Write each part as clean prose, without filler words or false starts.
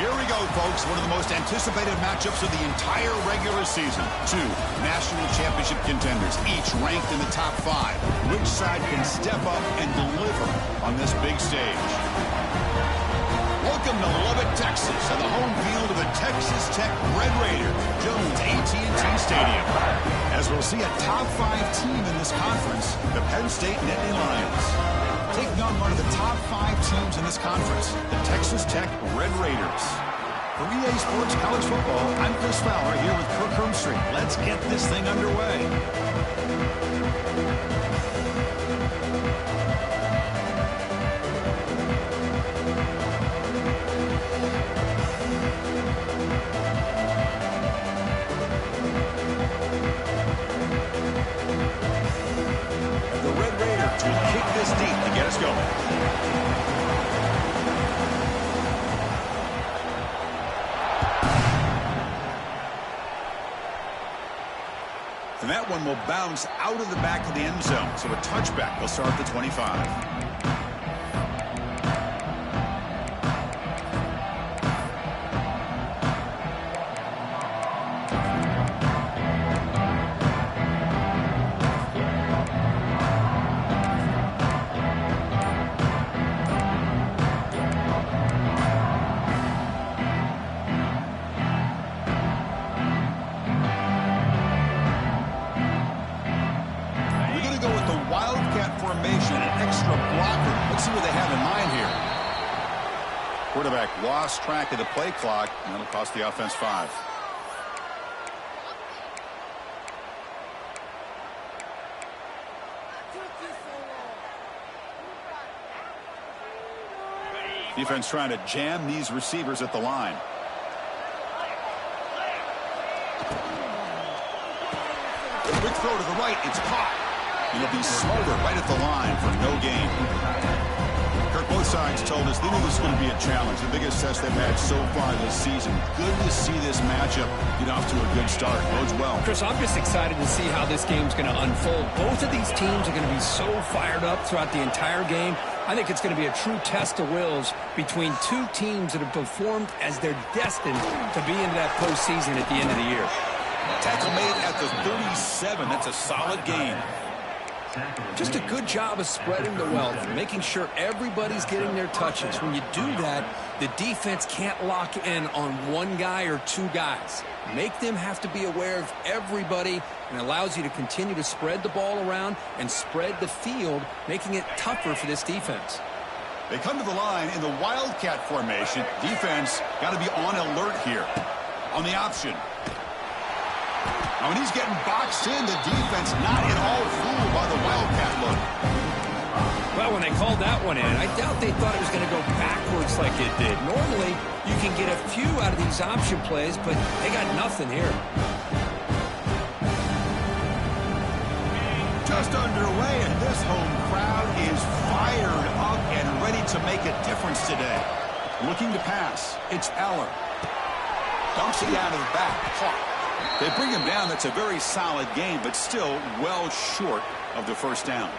Here we go, folks. One of the most anticipated matchups of the entire regular season. Two national championship contenders, each ranked in the top 5. Which side can step up and deliver on this big stage? Welcome to Lubbock, Texas, and the home field of the Texas Tech Red Raiders, Jones AT&T Stadium. As we'll see a top 5 team in this conference, the Penn State Nittany Lions, taking on one of the top 5 teams in this conference, the Texas Tech Red Raiders. For EA Sports College Football, I'm Chris Fowler here with Kirk Hermstreet. Let's get this thing underway. This deep to get us going. And that one will bounce out of the back of the end zone. So a touchback will start at the 25. Quarterback lost track of the play clock, and that'll cost the offense 5. Defense trying to jam these receivers at the line. Quick throw to the right. It's caught. It'll be smothered right at the line for no gain. Both sides told us they knew this was going to be a challenge, the biggest test they've had so far this season. Good to see this matchup get off to a good start. Bodes well. Chris, I'm just excited to see how this game's going to unfold. Both of these teams are going to be so fired up throughout the entire game. I think it's going to be a true test of wills between two teams that have performed as they're destined to be into that postseason at the end of the year. Tackle made at the 37. That's a solid gain. Just a good job of spreading the wealth, making sure everybody's getting their touches. When you do that, the defense can't lock in on one guy or two guys. Make them have to be aware of everybody, and allows you to continue to spread the ball around and spread the field, making it tougher for this defense. They come to the line in the Wildcat formation. Defense got to be on alert here. On the option. Now, when he's getting boxed in, the defense not at all fooled by the Wildcat look. Well, when they called that one in, I doubt they thought it was going to go backwards like it did. Normally, you can get a few out of these option plays, but they got nothing here. Just underway, and this home crowd is fired up and ready to make a difference today. Looking to pass, it's Eller. Dumps it out of the back, caught. They bring him down. That's a very solid game, but still well short of the first down.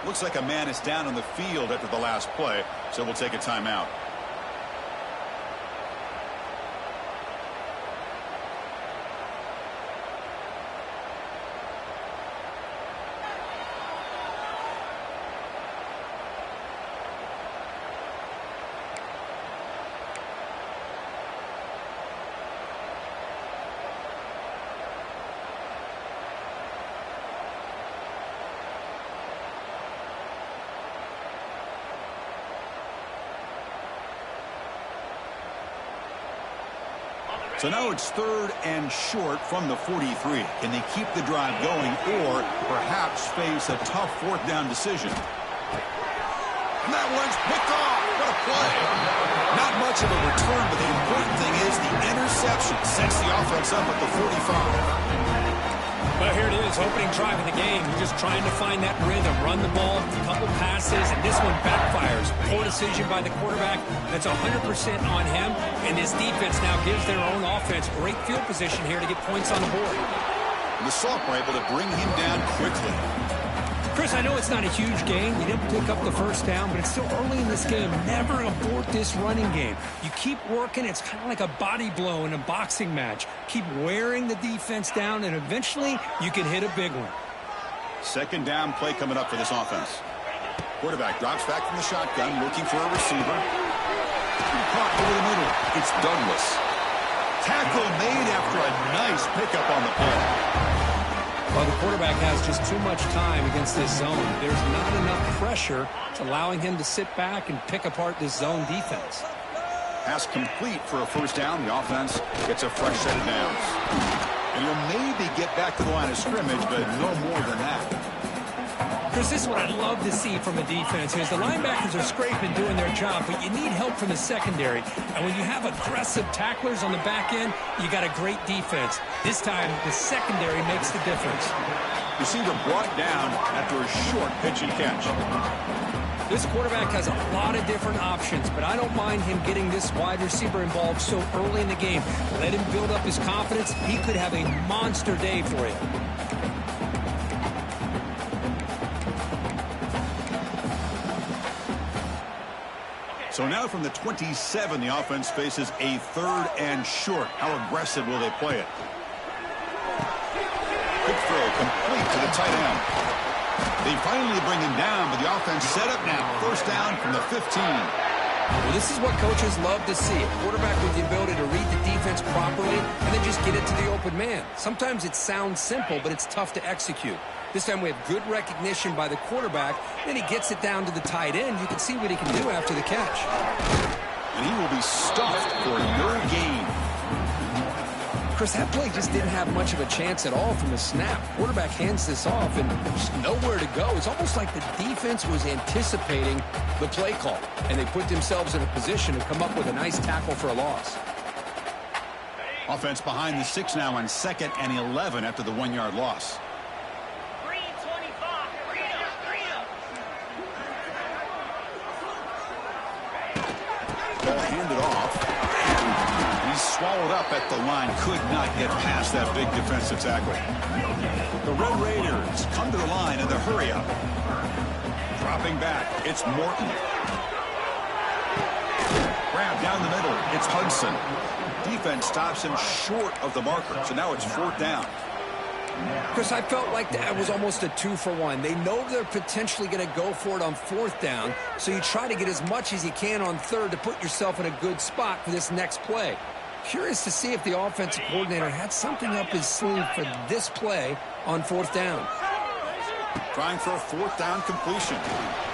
Looks like a man is down on the field after the last play, so we'll take a timeout. So now it's 3rd and short from the 43. Can they keep the drive going or perhaps face a tough 4th down decision? And that one's picked off. What a play. Not much of a return, but the important thing is the interception sets the offense up at the 45. Well, here it is, opening drive of the game. You're just trying to find that rhythm, run the ball, a couple passes, and this one backfires. Poor decision by the quarterback. That's 100% on him, and this defense now gives their own offense great field position here to get points on the board. The Sauk were able to bring him down quickly. Chris, I know it's not a huge gain. You didn't pick up the first down, but it's still early in this game. Never abort this running game. You keep working. It's kind of like a body blow in a boxing match. Keep wearing the defense down, and eventually you can hit a big one. Second down play coming up for this offense. Quarterback drops back from the shotgun, looking for a receiver. Caught over the middle. It's Douglas. Tackle made after a nice pickup on the play. Well, the quarterback has just too much time against this zone. There's not enough pressure to allowing him to sit back and pick apart this zone defense. Pass complete for a first down. The offense gets a fresh set of downs. And you'll maybe get back to the line of scrimmage, but no more than that. Chris, this is what I love to see from a defense is the linebackers are scraping, doing their job, but you need help from the secondary. And when you have aggressive tacklers on the back end, you got a great defense. This time, the secondary makes the difference. Receiver brought down after a short pitch and catch. This quarterback has a lot of different options, but I don't mind him getting this wide receiver involved so early in the game. Let him build up his confidence. He could have a monster day for you. So now from the 27, the offense faces a third and short. How aggressive will they play it? Quick throw complete to the tight end. They finally bring him down, but the offense set up now. First down from the 15. Well, this is what coaches love to see. A quarterback with the ability to read the defense properly and then just get it to the open man. Sometimes it sounds simple, but it's tough to execute. This time we have good recognition by the quarterback. Then he gets it down to the tight end. You can see what he can do after the catch. And he will be stuffed for no gain. Chris, that play just didn't have much of a chance at all from the snap. Quarterback hands this off and there's nowhere to go. It's almost like the defense was anticipating the play call, and they put themselves in a position to come up with a nice tackle for a loss. Offense behind the 6 now on 2nd and 11 after the 1-yard loss. Ball handed off. He's swallowed up at the line. Could not get past that big defensive tackle. The Red Raiders come to the line in the hurry up. Dropping back. It's Morton. Grab down the middle. It's Hudson. Defense stops him short of the marker. So now it's 4th down. Chris, I felt like that was almost a 2-for-1. They know they're potentially going to go for it on 4th down, so you try to get as much as you can on 3rd to put yourself in a good spot for this next play. Curious to see if the offensive coordinator had something up his sleeve for this play on 4th down. Trying for a 4th down completion.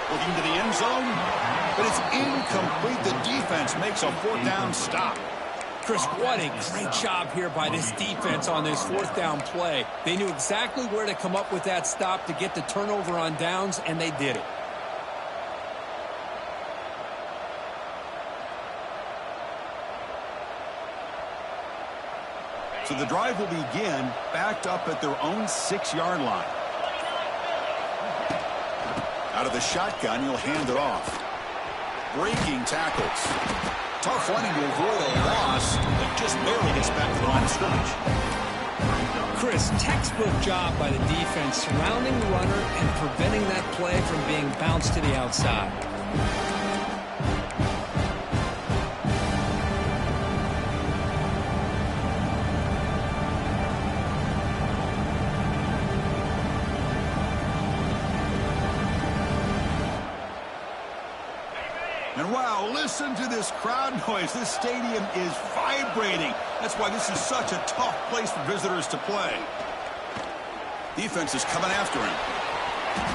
Looking to the end zone, but it's incomplete. The defense makes a 4th down stop. Chris, what a great job here by this defense on this 4th down play. They knew exactly where to come up with that stop to get the turnover on downs, and they did it. So the drive will begin backed up at their own 6-yard line. Out of the shotgun, he'll hand it off. Breaking tackles. Tough running to avoid a loss, but just barely gets back to the line of scrimmage. Chris, textbook job by the defense surrounding the runner and preventing that play from being bounced to the outside. And wow, listen to this crowd noise. This stadium is vibrating. That's why this is such a tough place for visitors to play. Defense is coming after him.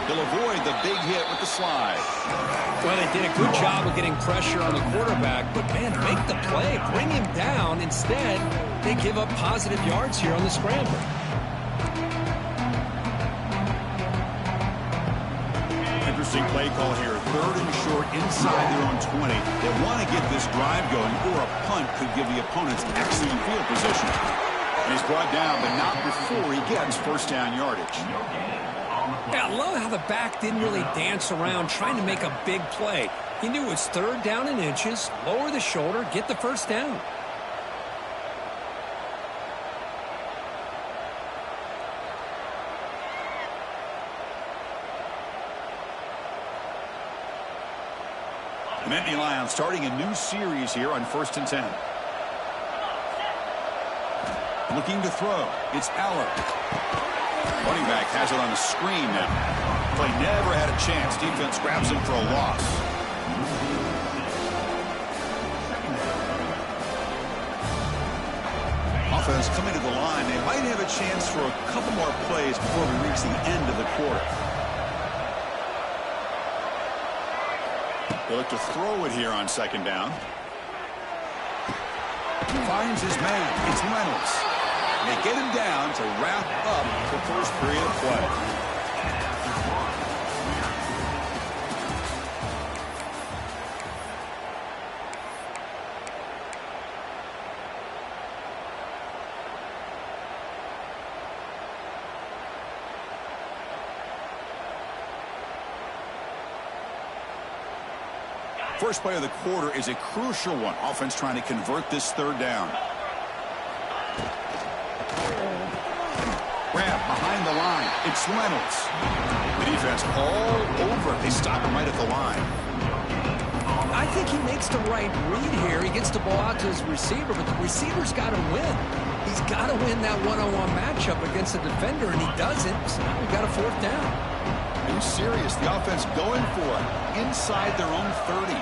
He'll avoid the big hit with the slide. Well, they did a good job of getting pressure on the quarterback, but man, make the play, bring him down. Instead, they give up positive yards here on the scramble. Interesting play call here. 3rd and short inside their own 20. They want to get this drive going, or a punt could give the opponents excellent field position. And he's brought down, but not before he gets 1st down yardage. Yeah, I love how the back didn't really dance around trying to make a big play. He knew it's 3rd down in inches, lower the shoulder, get the 1st down. Nittany Lions starting a new series here on 1st and 10. Looking to throw. It's Aller. Running back has it on the screen now. Play never had a chance. Defense grabs him for a loss. Offense coming to the line. They might have a chance for a couple more plays before we reach the end of the quarter. They look to throw it here on 2nd down. Finds his man. It's Reynolds. They get him down to wrap up the first period of play. First play of the quarter is a crucial one. Offense trying to convert this 3rd down. Grab behind the line. It's Reynolds. The defense all over it. They stop him right at the line. I think he makes the right read here. He gets the ball out to his receiver, but the receiver's got to win. He's got to win that one-on-one matchup against the defender, and he doesn't. So now we've got a 4th down. Are you serious? The offense going for it inside their own 30.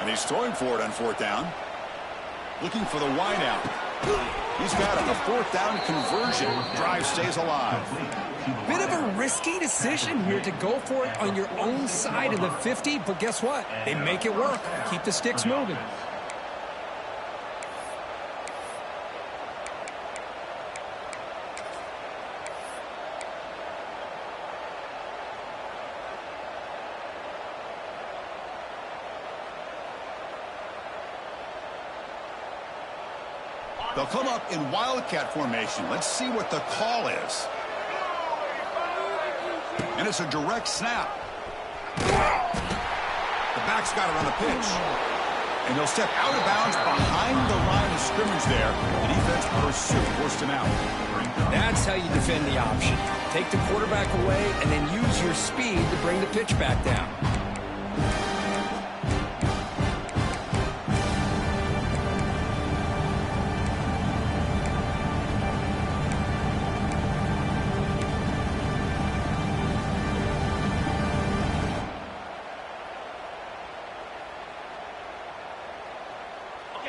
And he's throwing for it on 4th down. Looking for the wideout. He's got a 4th down conversion. Drive stays alive. Bit of a risky decision here to go for it on your own side of the 50, but guess what? They make it work. Keep the sticks moving. They'll come up in Wildcat formation. Let's see what the call is. And it's a direct snap. The back's got it on the pitch. And they'll step out of bounds behind the line of scrimmage there. The defense pursuit forced him out. That's how you defend the option. Take the quarterback away and then use your speed to bring the pitch back down.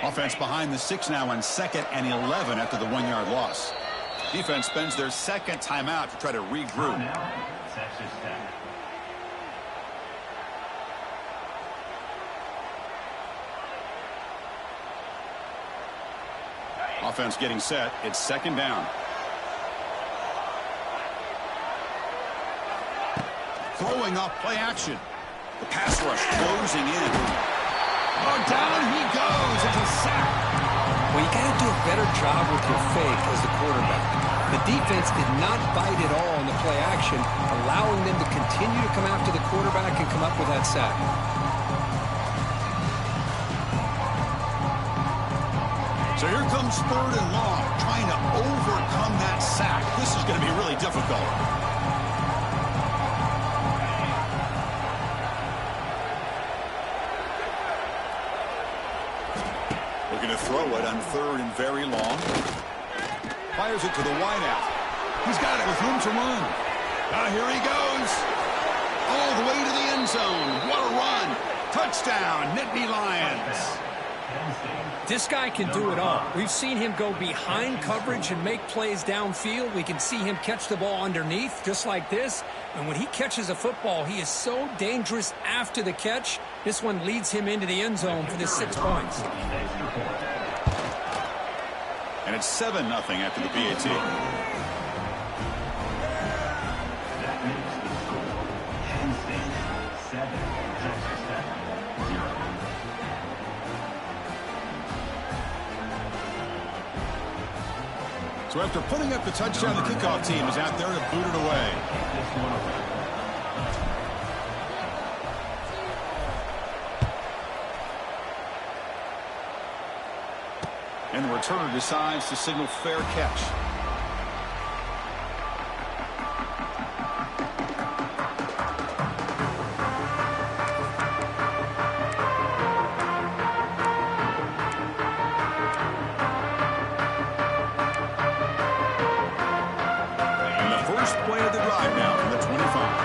Offense behind the 6 now on 2nd and 11 after the 1-yard loss. Defense spends their 2nd timeout to try to regroup. Offense getting set. It's 2nd down. Throwing up play action. The pass rush closing in. Oh, down he goes. It's a sack. Well, you got to do a better job with your fake as the quarterback. The defense did not bite at all in the play action, allowing them to continue to come after the quarterback and come up with that sack. So here comes 3rd and long, trying to overcome that sack. This is going to be really difficult. Looking to throw it on 3rd and very long. Fires it to the wideout. He's got it with room to run. Here he goes. All the way to the end zone. What a run. Touchdown, Nittany Lions. This guy can do it all. We've seen him go behind coverage and make plays downfield. We can see him catch the ball underneath, just like this. And when he catches a football, he is so dangerous after the catch. This one leads him into the end zone for the 6 points. And it's 7-0 after the PAT. So after putting up the touchdown, the kickoff team is out there to boot it away. And the returner decides to signal fair catch. And the first play of the drive now from the 25.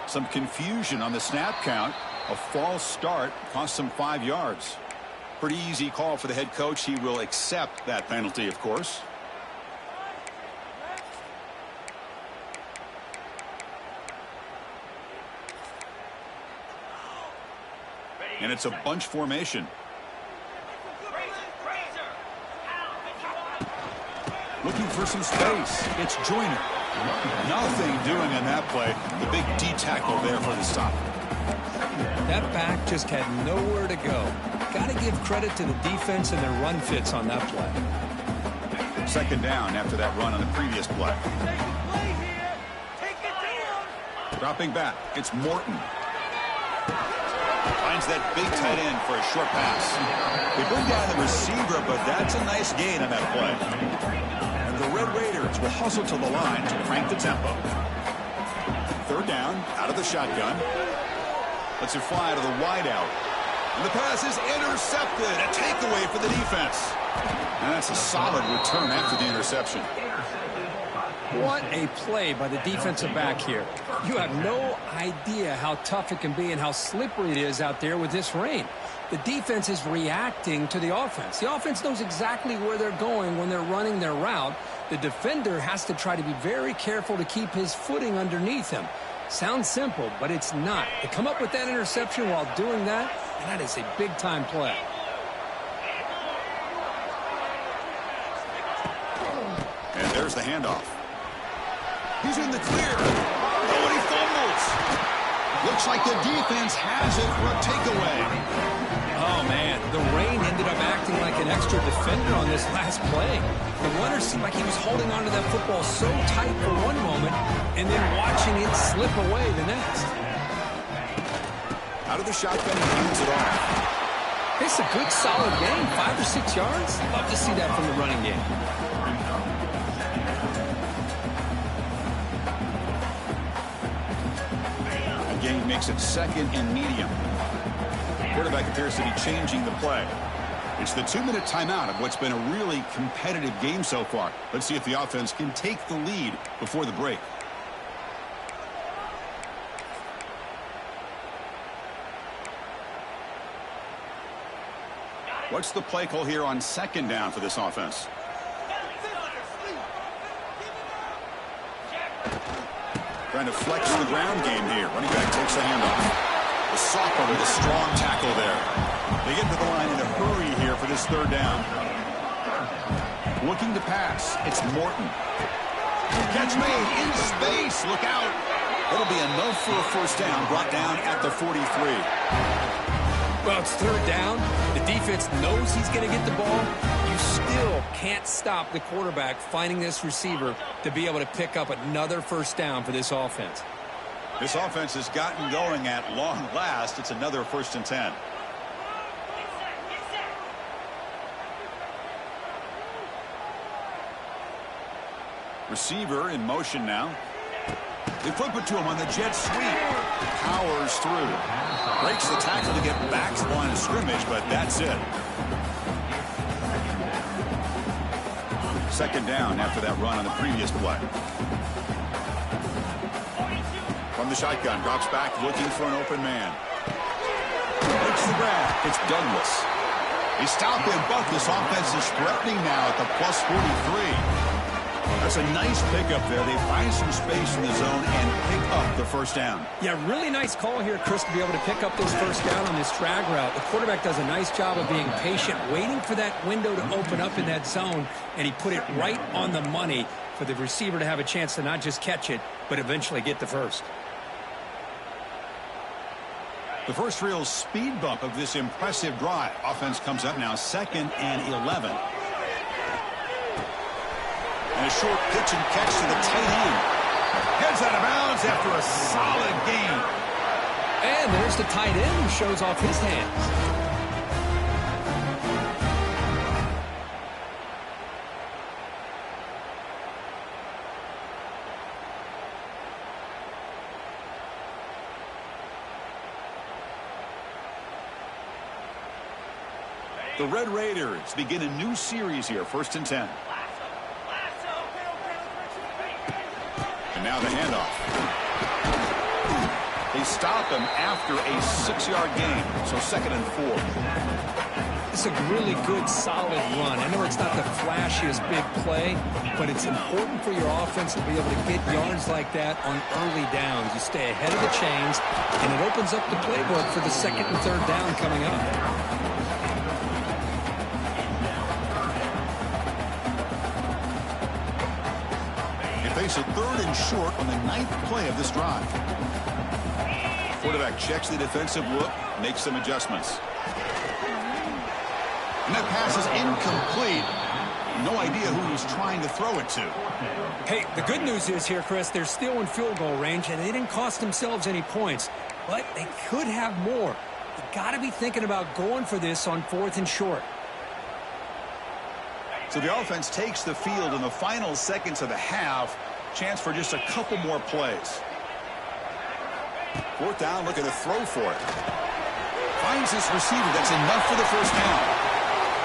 Some confusion on the snap count. A false start cost him 5 yards. Pretty easy call for the head coach. He will accept that penalty, of course. And it's a bunch formation. Looking for some space. It's Joyner. Nothing doing on that play. The big D tackle there for the stop. That back just had nowhere to go. Got to give credit to the defense and their run fits on that play. Second down after that run on the previous play. Dropping back. It's Morton. Finds that big tight end for a short pass. They bring down the receiver, but that's a nice gain on that play. And the Red Raiders will hustle to the line to crank the tempo. Third down, out of the shotgun. Lets it fly to the wideout. And the pass is intercepted. A takeaway for the defense. And that's a solid return after the interception. What a play by the defensive back here. You have no idea how tough it can be and how slippery it is out there with this rain. The defense is reacting to the offense. The offense knows exactly where they're going when they're running their route. The defender has to try to be very careful to keep his footing underneath him. Sounds simple, but it's not. To come up with that interception while doing that, and that is a big-time play. And there's the handoff. He's in the clear. Oh, and he fumbles. Looks like the defense has it for a takeaway. Oh, man, the rain ended up acting like an extra defender on this last play. The runner seemed like he was holding onto that football so tight for one moment and then watching it slip away the next. Out of the shotgun, he hands it off. It's a good, solid game, 5 or 6 yards. Love to see that from the running game. Gain makes it second and medium. Quarterback appears to be changing the play. It's the 2-minute timeout of what's been a really competitive game so far. Let's see if the offense can take the lead before the break. What's the play call here on second down for this offense? Trying to flex the ground game here. Running back takes the handoff. The sophomore with a strong tackle there. They get to the line in a hurry here for this third down. Looking to pass. It's Morton. Catch made in space. Look out. It'll be enough for a first down. Brought down at the 43. Well, it's third down. The defense knows he's going to get the ball. You still can't stop the quarterback finding this receiver to be able to pick up another first down for this offense. This offense has gotten going at long last. It's another 1st and 10. Receiver in motion now. They flip it to him on the jet sweep. Powers through. Breaks the tackle to get back to the line of scrimmage, but that's it. Second down after that run on the previous play. From the shotgun, drops back looking for an open man. Makes the grab. It's Douglas. He stopped him, but this offense is threatening now at the plus 43. That's a nice pickup there. They find some space in the zone and pick up the first down. Yeah, really nice call here, Chris, to be able to pick up this first down on this drag route. The quarterback does a nice job of being patient, waiting for that window to open up in that zone, and he put it right on the money for the receiver to have a chance to not just catch it, but eventually get the first. The first real speed bump of this impressive drive. Offense comes up now 2nd and 11. And a short pitch and catch to the tight end. Heads out of bounds after a solid gain. And there's the tight end who shows off his hands. The Red Raiders begin a new series here, 1st and 10. And now the handoff. They stop him after a 6-yard gain, so 2nd and 4. It's a really good, solid run. I know it's not the flashiest big play, but it's important for your offense to be able to get yards like that on early downs. You stay ahead of the chains, and it opens up the playbook for the 2nd and 3rd down coming up. Face a 3rd and short on the 9th play of this drive. Quarterback checks the defensive look, makes some adjustments. And that pass is incomplete. No idea who he's trying to throw it to. Hey, the good news is here, Chris, they're still in field goal range, and they didn't cost themselves any points. But they could have more. You got to be thinking about going for this on 4th and short. So the offense takes the field in the final seconds of the half. Chance for just a couple more plays. 4th down, looking to throw for it. Finds his receiver. That's enough for the 1st down.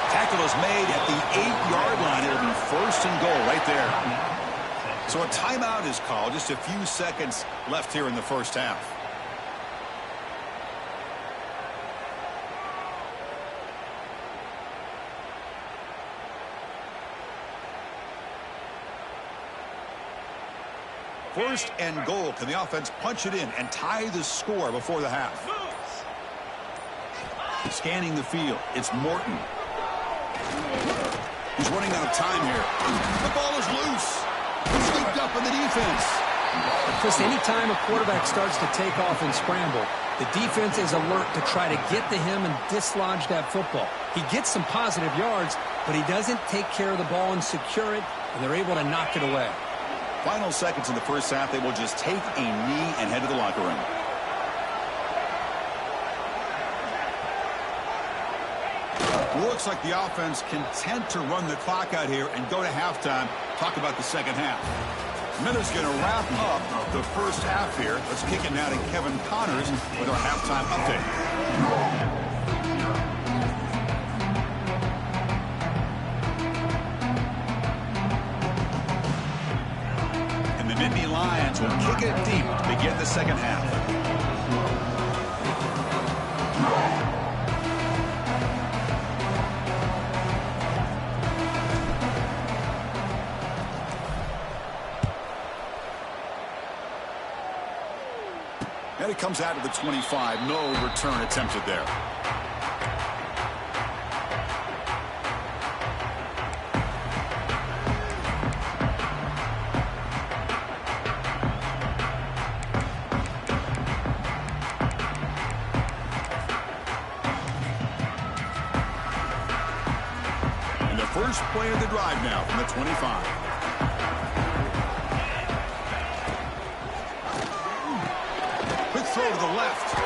Tackle is made at the 8-yard line. It'll be 1st and goal right there. So a timeout is called. Just a few seconds left here in the 1st half. First and goal. Can the offense punch it in and tie the score before the half? Scanning the field. It's Morton. He's running out of time here. The ball is loose. Scooped up in the defense. Chris, anytime a quarterback starts to take off and scramble, the defense is alert to try to get to him and dislodge that football. He gets some positive yards, but he doesn't take care of the ball and secure it, and they're able to knock it away. Final seconds in the 1st half, they will just take a knee and head to the locker room. Looks like the offense content to run the clock out here and go to halftime. Talk about the 2nd half. Miller's going to wrap up the 1st half here. Let's kick it now to Kevin Connors with our halftime update. Nittany Lions will kick it deep to begin the 2nd half. And it comes out to the 25. No return attempted there. First play of the drive now from the 25. Quick throw to the left.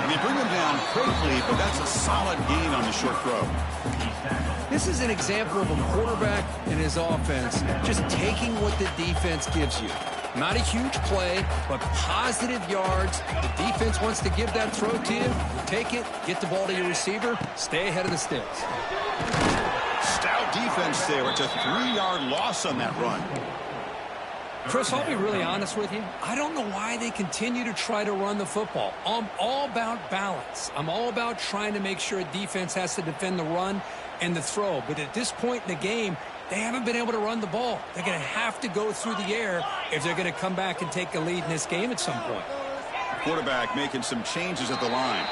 And they bring him down quickly, but that's a solid gain on the short throw. This is an example of a quarterback and his offense just taking what the defense gives you. Not a huge play, but positive yards. The defense wants to give that throw to you. You take it, get the ball to your receiver, stay ahead of the sticks. Stout defense there. It's a 3-yard loss on that run. Chris, I'll be really honest with you. I don't know why they continue to try to run the football. I'm all about balance. I'm all about trying to make sure a defense has to defend the run and the throw. But at this point in the game, they haven't been able to run the ball. They're going to have to go through the air if they're going to come back and take a lead in this game at some point. Quarterback making some changes at the line.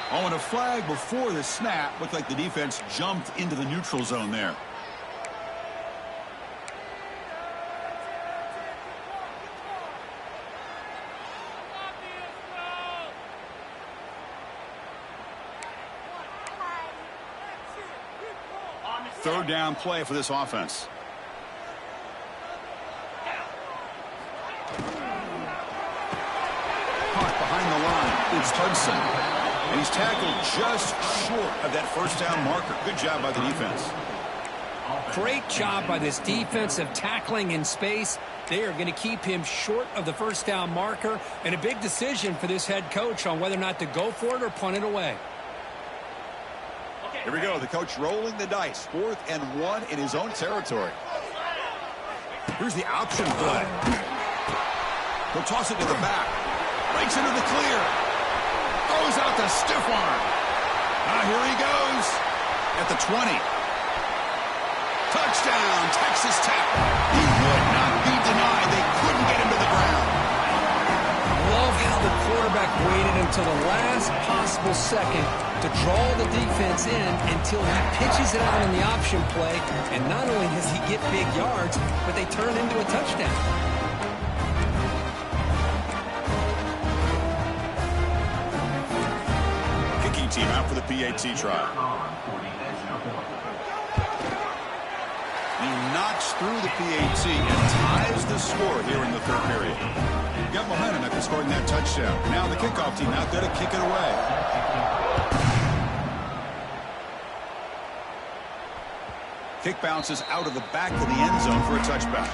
Oh, and a flag before the snap. Looked like the defense jumped into the neutral zone there. Third down play for this offense. It's Hudson. And he's tackled just short of that first down marker. Good job by the defense. Great job by this defensive tackling in space. They are going to keep him short of the first down marker, and a big decision for this head coach on whether or not to go for it or punt it away. Here we go. The coach rolling the dice. 4th and 1 in his own territory. Here's the option play. He'll toss it to the back. Breaks into the clear. Throws out the stiff arm. Here he goes. At the 20. Touchdown, Texas Tech. He would not be denied. They couldn't get him to the ground. Love how the quarterback waited until the last possible second to draw the defense in until he pitches it out on the option play. And not only does he get big yards, but they turn into a touchdown. Kicking team out for the PAT trial. He knocks through the PAT and ties the score here in the 3rd period. Got momentum after scoring that touchdown. Now the kickoff team out there to kick it away. Kick bounces out of the back of the end zone for a touchback.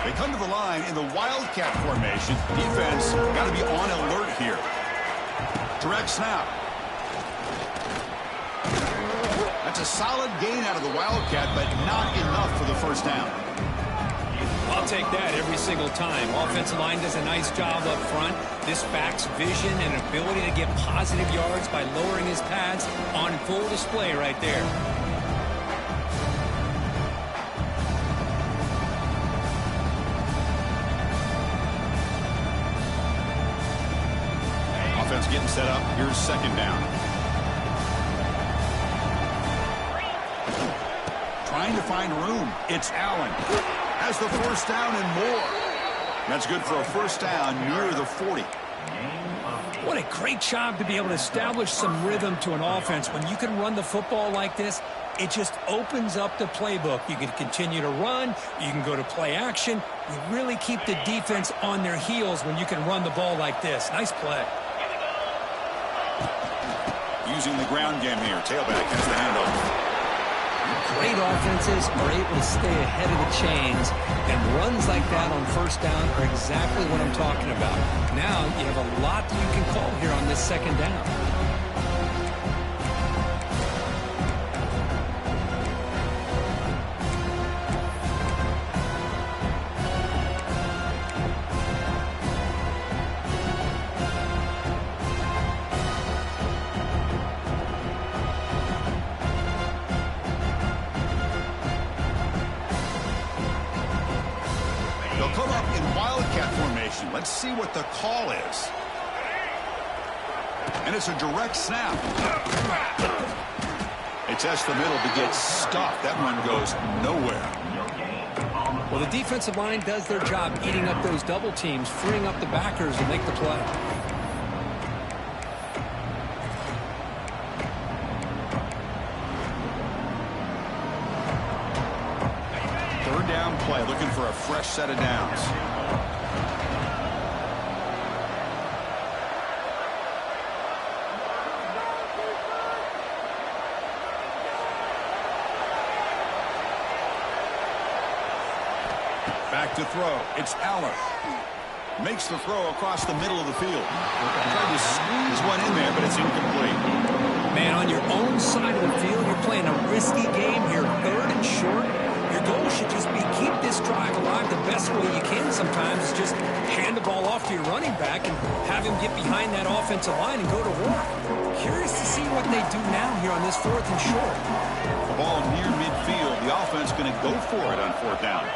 They come to the line in the Wildcat formation. Defense got to be on alert here. Direct snap. That's a solid gain out of the Wildcat, but not enough for the first down. I'll take that every single time. Offensive line does a nice job up front. This backs vision and ability to get positive yards by lowering his pads on full display right there. Offense getting set up. Here's 2nd down. Trying to find room. It's Allen. Has the first down and more. That's good for a first down near the 40. What a great job to be able to establish some rhythm to an offense. When you can run the football like this, it just opens up the playbook. You can continue to run. You can go to play action. You really keep the defense on their heels when you can run the ball like this. Nice play. Using the ground game here. Tailback has the handoff. Great offenses are able to stay ahead of the chains, and runs like that on first down are exactly what I'm talking about. Now you have a lot that you can call here on this 2nd down. Let's see what the call is. And it's a direct snap. They test the middle to get stuffed. That one goes nowhere. Well, the defensive line does their job eating up those double teams, freeing up the backers to make the play. Third down play, looking for a fresh set of downs. Back to throw. It's Allen. Makes the throw across the middle of the field. Tried to squeeze one in there, but it's incomplete. Man, on your own side of the field, you're playing a risky game here. 3rd and short. Your goal should just be keep this drive alive the best way you can sometimes. Is just hand the ball off to your running back and have him get behind that offensive line and go to work. Curious to see what they do now here on this 4th and short. The ball near midfield. The offense going to go for it on 4th down.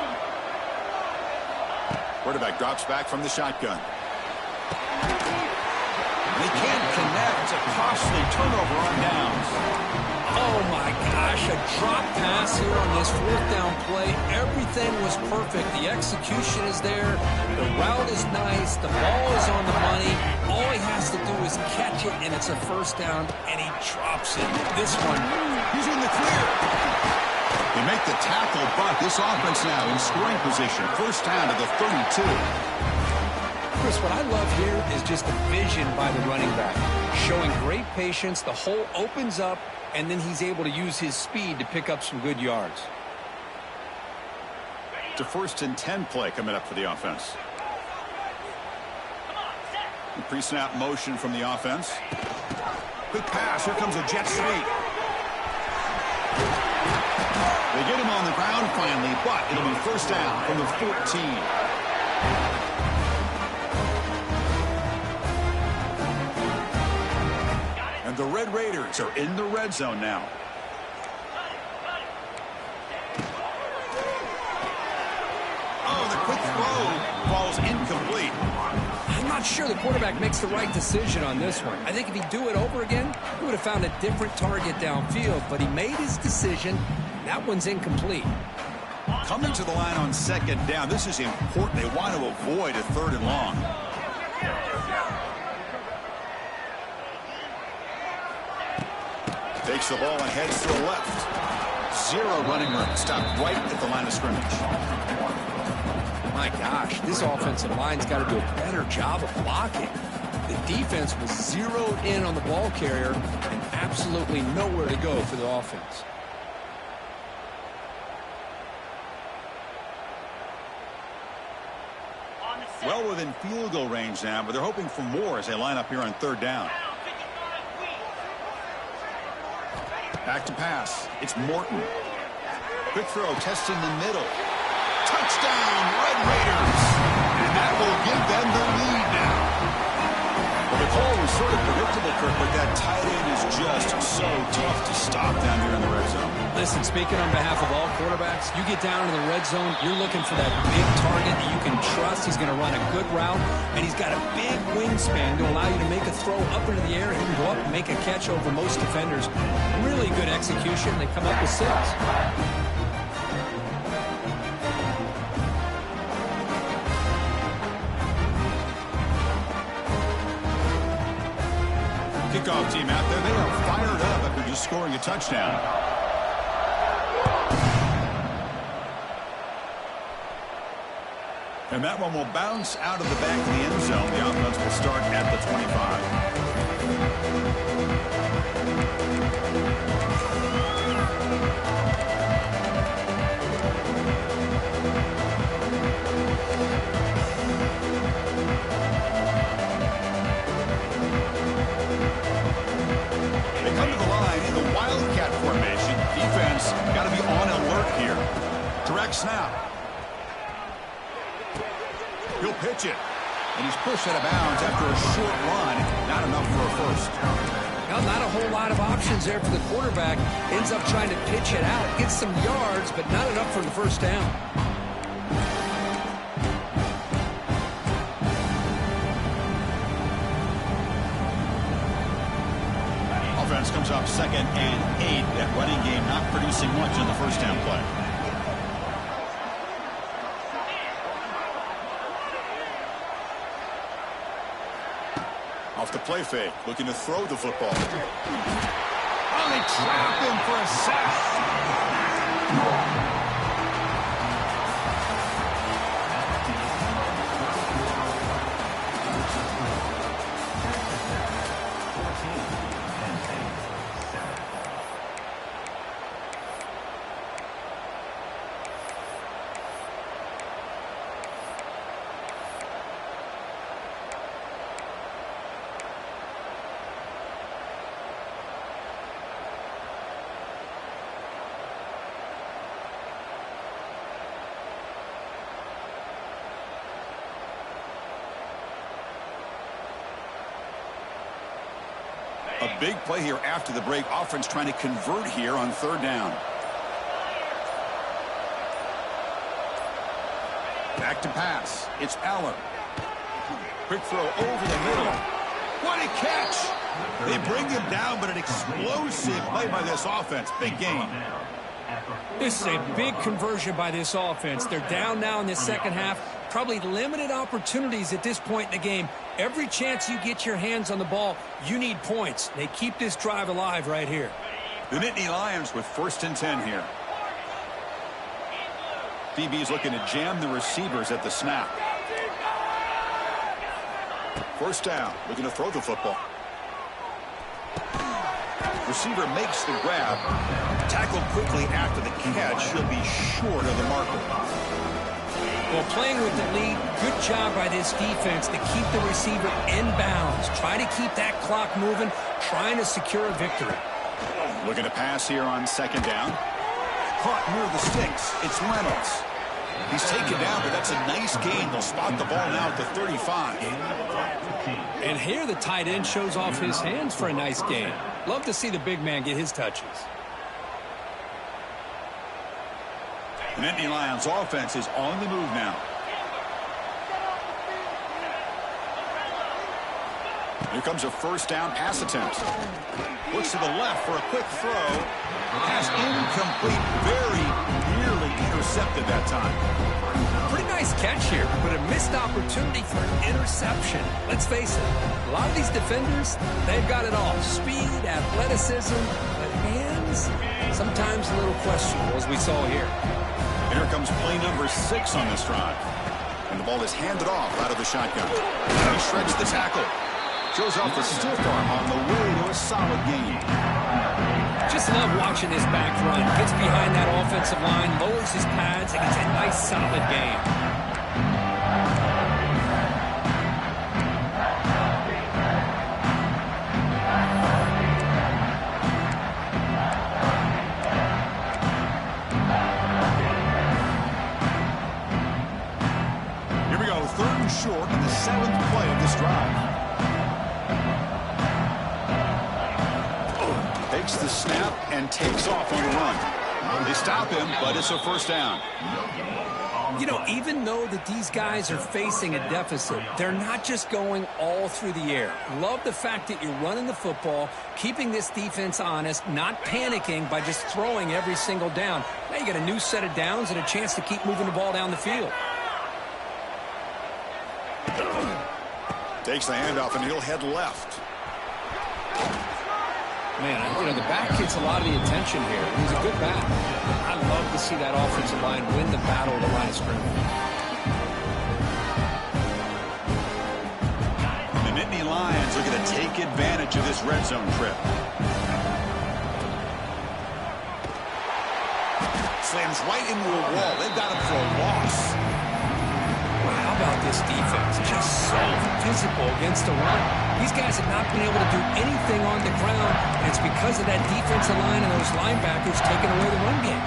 Quarterback drops back from the shotgun. They can't connect. costly turnover on downs. Oh, my gosh, a drop pass here on this fourth down play. Everything was perfect. The execution is there. The route is nice. The ball is on the money. All he has to do is catch it, and it's a first down, and he drops it. This one, he's in the clear. They make the tackle, but this offense now in scoring position. First down to the 32. Chris, what I love here is just the vision by the running back. Showing great patience, the hole opens up, and then he's able to use his speed to pick up some good yards. To 1st and 10 play coming up for the offense. Pre-snap motion from the offense. Quick pass. Here comes a jet sweep. They get him on the ground finally, but it'll be first down from the 14. And the Red Raiders are in the red zone now. Oh, the quick throw falls incomplete. I'm not sure the quarterback makes the right decision on this one. I think if he'd do it over again, he would have found a different target downfield, but he made his decision. That one's incomplete. Coming to the line on second down. This is important. They want to avoid a 3rd and long. Takes the ball and heads to the left. 0 running room. Stopped right at the line of scrimmage. My gosh, this offensive line's got to do a better job of blocking. The defense was zeroed in on the ball carrier and absolutely nowhere to go for the offense. Well within field goal range now, but they're hoping for more as they line up here on 3rd down. Back to pass. It's Morton. Quick throw, testing the middle. Touchdown, Red Raiders. And that will give them the lead now. Well, the call was sort of predictable, Kirk, but that tight end is just so tough to stop down here in the red zone. Listen, speaking on behalf of all quarterbacks, you get down in the red zone, you're looking for that big target that you can trust. He's going to run a good route, and he's got a big wingspan to allow you to make a throw up into the air. He can go up and make a catch over most defenders. Really good execution. They come up with 6. Kickoff team out there. They are fired up after just scoring a touchdown. And that one will bounce out of the back of the end zone. The offense will start at the 25. Got to be on alert here. Direct snap. He'll pitch it. And he's pushed out of bounds after a short run. Not enough for a first. Well, not a whole lot of options there for the quarterback. Ends up trying to pitch it out. Gets some yards, but not enough for the first down. Offense comes up 2nd and 8. That running game not producing much in the first down play. Off the play fake, looking to throw the football. Oh, they trap him for a sack. A big play here after the break. Offense trying to convert here on 3rd down. Back to pass. It's Allen. Quick throw over the middle. What a catch! They bring him down, but an explosive play by this offense. Big game. This is a big conversion by this offense. They're down now in the second half. Probably limited opportunities at this point in the game. Every chance you get your hands on the ball, you need points. They keep this drive alive right here. The Nittany Lions with 1st and 10 here. DB's looking to jam the receivers at the snap. 1st down, looking to throw the football. Receiver makes the grab. Tackled quickly after the catch. He'll be short of the marker. Well, playing with the lead, good job by this defense to keep the receiver in bounds. Try to keep that clock moving, trying to secure a victory. Looking to pass here on 2nd down. Caught near the sticks. It's Reynolds. He's taken down, but that's a nice gain. They'll spot the ball now at the 35. And here the tight end shows off his hands for a nice gain. Love to see the big man get his touches. The Nittany Lions offense is on the move now. Here comes a 1st down pass attempt. Looks to the left for a quick throw. Pass incomplete. Very nearly intercepted that time. Pretty nice catch here, but a missed opportunity for an interception. Let's face it, a lot of these defenders, they've got it all. Speed, athleticism, but hands, sometimes a little questionable, as we saw here. And here comes play number 6 on this drive. And the ball is handed off out of the shotgun. He shreds the tackle. Shows off the stiff arm on the way to a solid gain. Just love watching this back run. Gets behind that offensive line, lowers his pads, and gets a nice solid gain. Here we go, 3rd and short in the 7th play of this drive. Takes the snap and takes off on the run. They stop him, but it's a 1st down. You know, even though that these guys are facing a deficit, they're not just going all through the air. Love the fact that you're running the football, keeping this defense honest, not panicking by just throwing every single down. Now you got a new set of downs and a chance to keep moving the ball down the field. Takes the handoff, and he'll head left. Man, you know, the back gets a lot of the attention here. He's a good back. I love to see that offensive line win the battle of the line of scrimmage. The Nittany Lions are going to take advantage of this red zone trip. Slams right into a wall. They've got him for a loss. Well, how about this defense? Just so physical against the run. These guys have not been able to do anything on the ground, and it's because of that defensive line and those linebackers taking away the run game.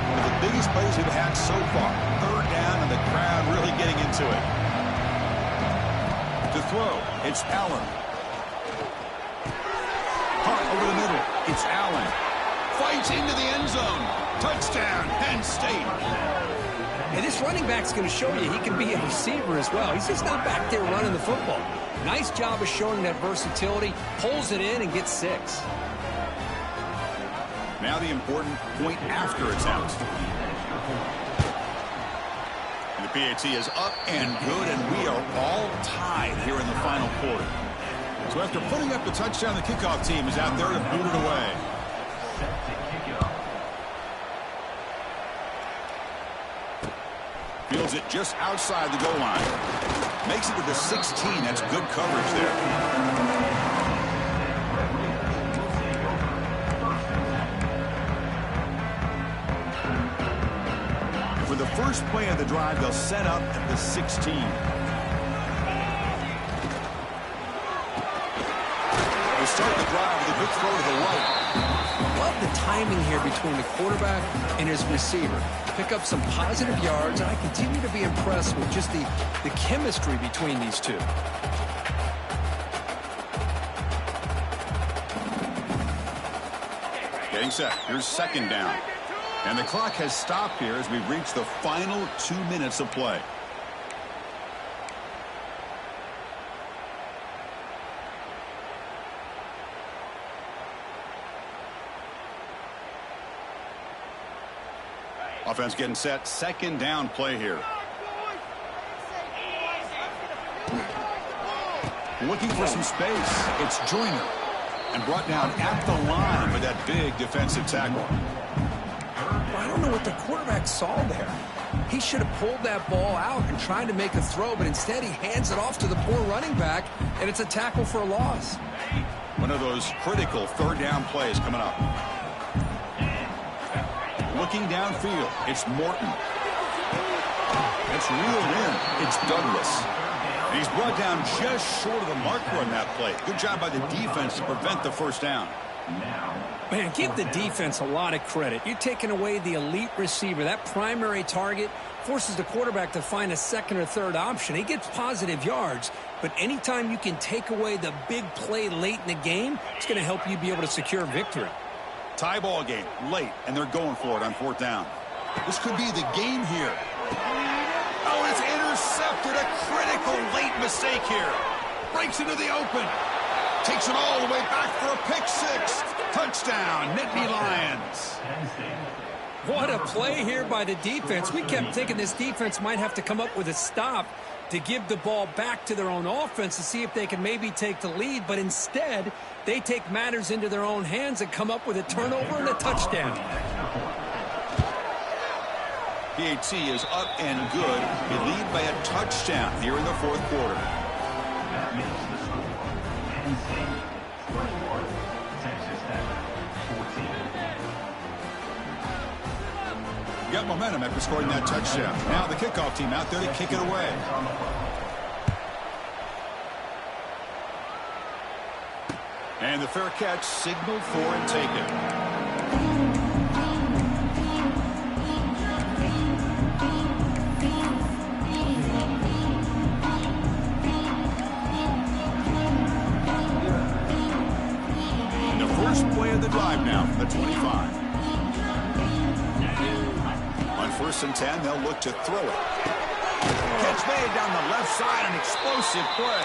One of the biggest plays we've had so far. 3rd down, and the crowd really getting into it. To throw, it's Allen. Caught over the middle, it's Allen. Fights into the end zone. Touchdown, Penn State. And this running back's going to show you he can be a receiver as well. He's just not back there running the football. Nice job of showing that versatility. Pulls it in and gets 6. Now the important point after attempt. And the PAT is up and good, and we are all tied here in the final quarter. So after putting up the touchdown, the kickoff team is out there to boot it away. Fields it just outside the goal line. Makes it to the 16. That's good coverage there. For the first play of the drive, they'll set up at the 16. They start the drive with a good throw to the right. Love the timing here between the quarterback and his receiver. Pick up some positive yards, and I continue to be impressed with just the chemistry between these two. Getting set. Here's 2nd down. And the clock has stopped here as we've reached the final 2 minutes of play. Offense getting set. Second down play here. Looking for some space. It's Joyner. And brought down at the line with that big defensive tackle. I don't know what the quarterback saw there. He should have pulled that ball out and tried to make a throw, but instead he hands it off to the poor running back, and it's a tackle for a loss. One of those critical third down plays coming up. Looking downfield, it's Morton. It's reeled in. It's Douglas. And he's brought down just short of the marker on that play. Good job by the defense to prevent the first down. Man, give the defense a lot of credit. You're taking away the elite receiver. That primary target forces the quarterback to find a second or third option. He gets positive yards, but anytime you can take away the big play late in the game, it's going to help you be able to secure victory. Tie ball game, late, and they're going for it on fourth down. This could be the game here. Oh, it's intercepted. A critical late mistake here. Breaks into the open. Takes it all the way back for a pick six. Touchdown, Nittany Lions. What a play here by the defense. We kept thinking this defense might have to come up with a stop to give the ball back to their own offense to see if they can maybe take the lead, but instead they take matters into their own hands and come up with a turnover and a touchdown. PAT is up and good. They lead by a touchdown here in the fourth quarter. Got momentum after scoring that touchdown. Now the kickoff team out there to kick it away. And the fair catch signaled for and taken. Play of the drive now from the 25. On 1st and 10, they'll look to throw it. Catch made down the left side, an explosive play.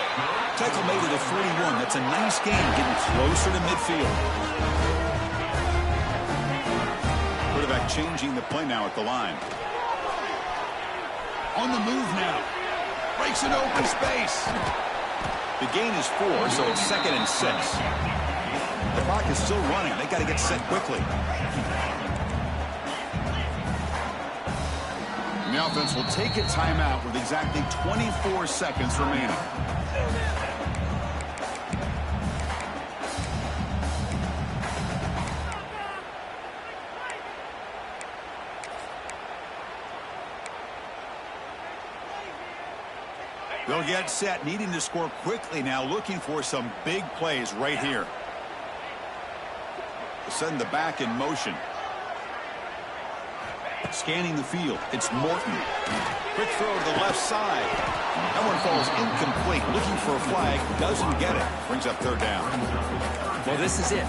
Tackle made at the 41. That's a nice gain, getting closer to midfield. Quarterback changing the play now at the line. On the move now. Breaks into open space. The gain is 4, so it's 2nd and 6. The clock is still running. They got to get set quickly. And the offense will take a timeout with exactly 24 seconds remaining. They'll get set, needing to score quickly now, looking for some big plays right here. Send the back in motion. Scanning the field. It's Morton. Quick throw to the left side. That one falls incomplete. Looking for a flag. Doesn't get it. Brings up 3rd down. Well, this is it.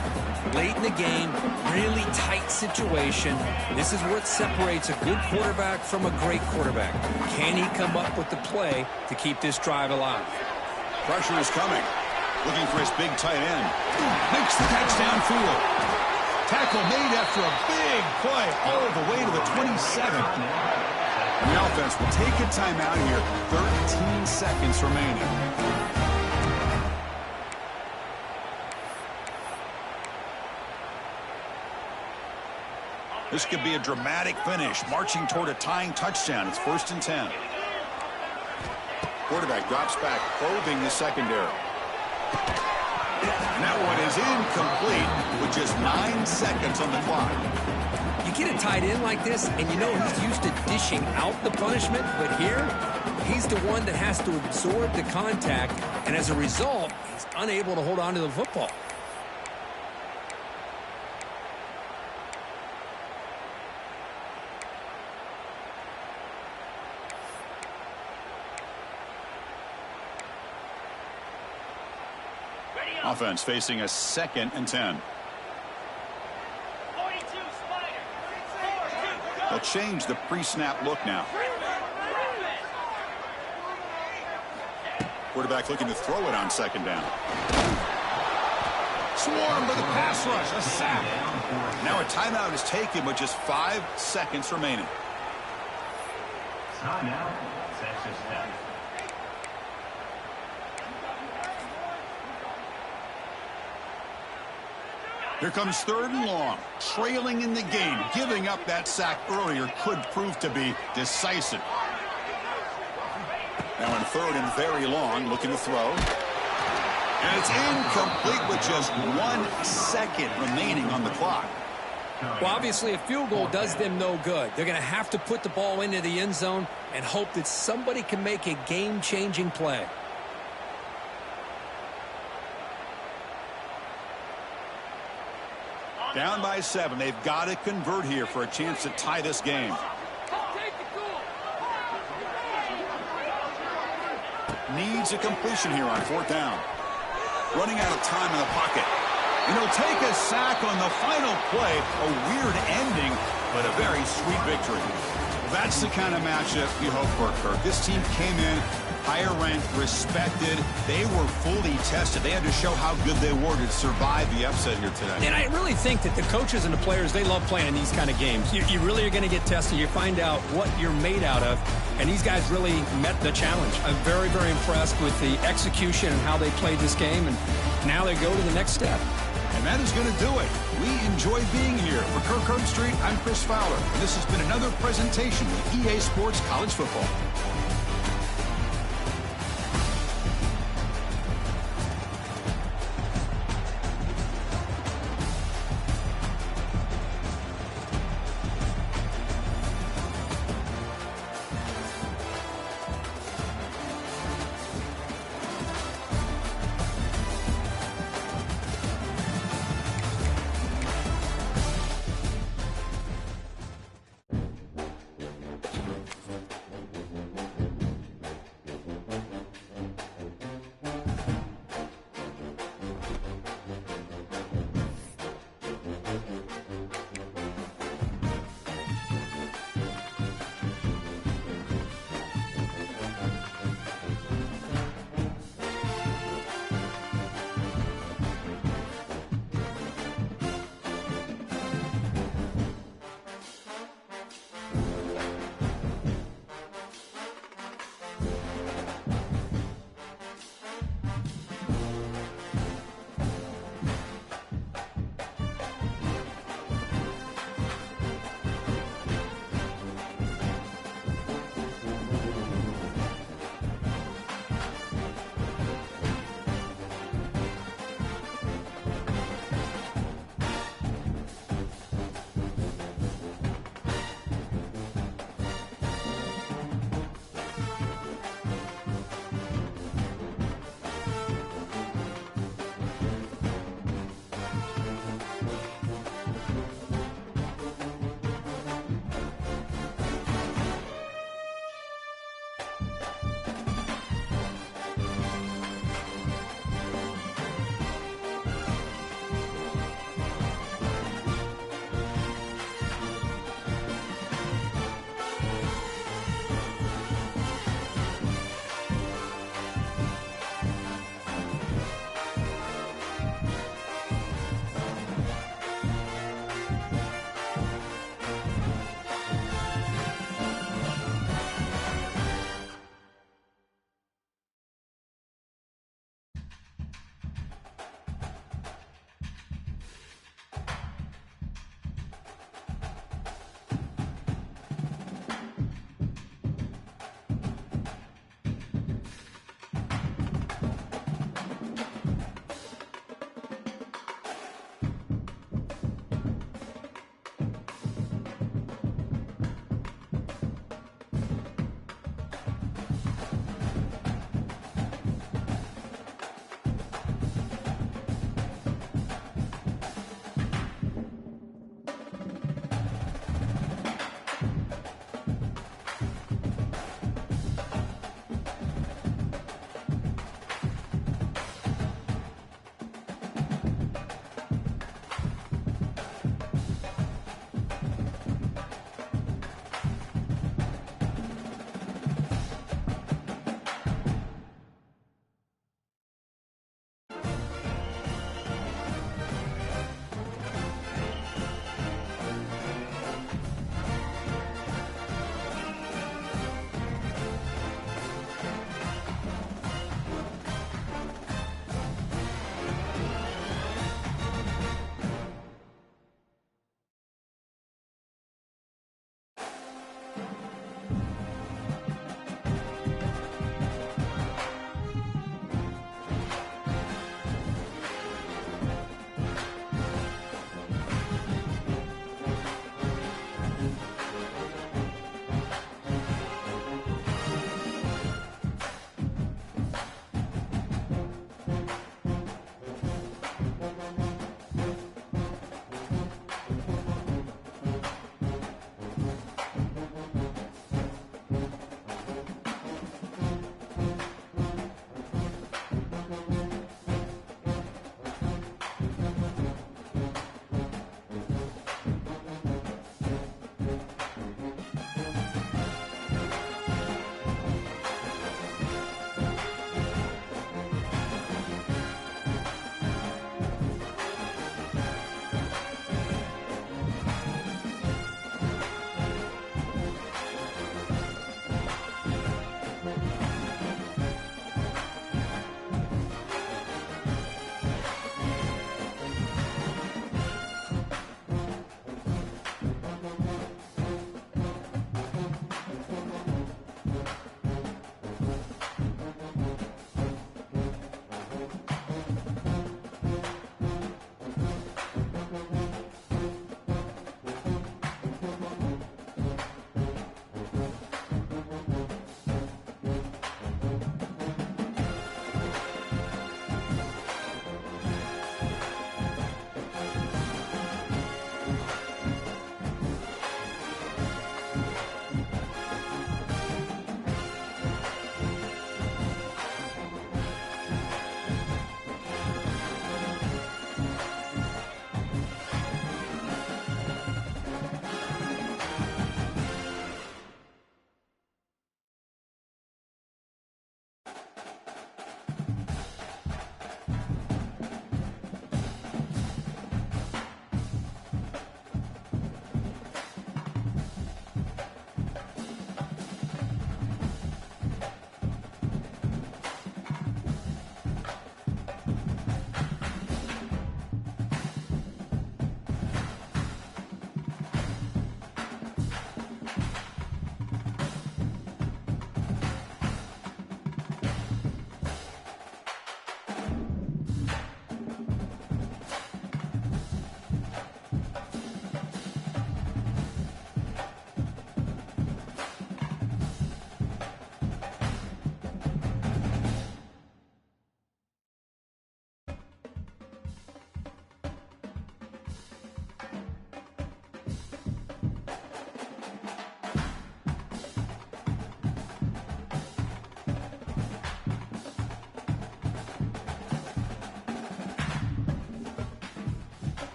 Late in the game, really tight situation. This is what separates a good quarterback from a great quarterback. Can he come up with the play to keep this drive alive? Pressure is coming. Looking for his big tight end. Makes the catch downfield. Tackle made after a big play all the way to the 27. And the offense will take a timeout here. 13 seconds remaining. This could be a dramatic finish, marching toward a tying touchdown. It's 1st and 10. Quarterback drops back, probing the secondary. And that one is incomplete with just 9 seconds on the clock. You get a tight end like this, and you know he's used to dishing out the punishment, but here, he's the one that has to absorb the contact, and as a result, he's unable to hold on to the football. Offense facing a 2nd and 10. They'll change the pre-snap look now. Quarterback looking to throw it on second down. Swarmed by the pass rush. A sack. Now a timeout is taken with just 5 seconds remaining. Timeout. Texas Tech. Here comes 3rd and long. Trailing in the game. Giving up that sack earlier could prove to be decisive. Now in 3rd and very long, looking to throw. And it's incomplete with just 1 second remaining on the clock. Well, obviously a field goal does them no good. They're going to have to put the ball into the end zone and hope that somebody can make a game-changing play. Down by 7. They've got to convert here for a chance to tie this game. Needs a completion here on 4th down. Running out of time in the pocket. And he'll take a sack on the final play. A weird ending, but a very sweet victory. Well, that's the kind of matchup you hope for, Kirk. This team came in higher ranked, respected. They were fully tested. They had to show how good they were to survive the upset here today. And I really think that the coaches and the players, they love playing in these kind of games. You really are going to get tested. You find out what you're made out of. And these guys really met the challenge. I'm very, very impressed with the execution and how they played this game. And now they go to the next step. And that is going to do it. We enjoy being here. For Kirk Herbstreit, I'm Chris Fowler. And this has been another presentation of EA Sports College Football.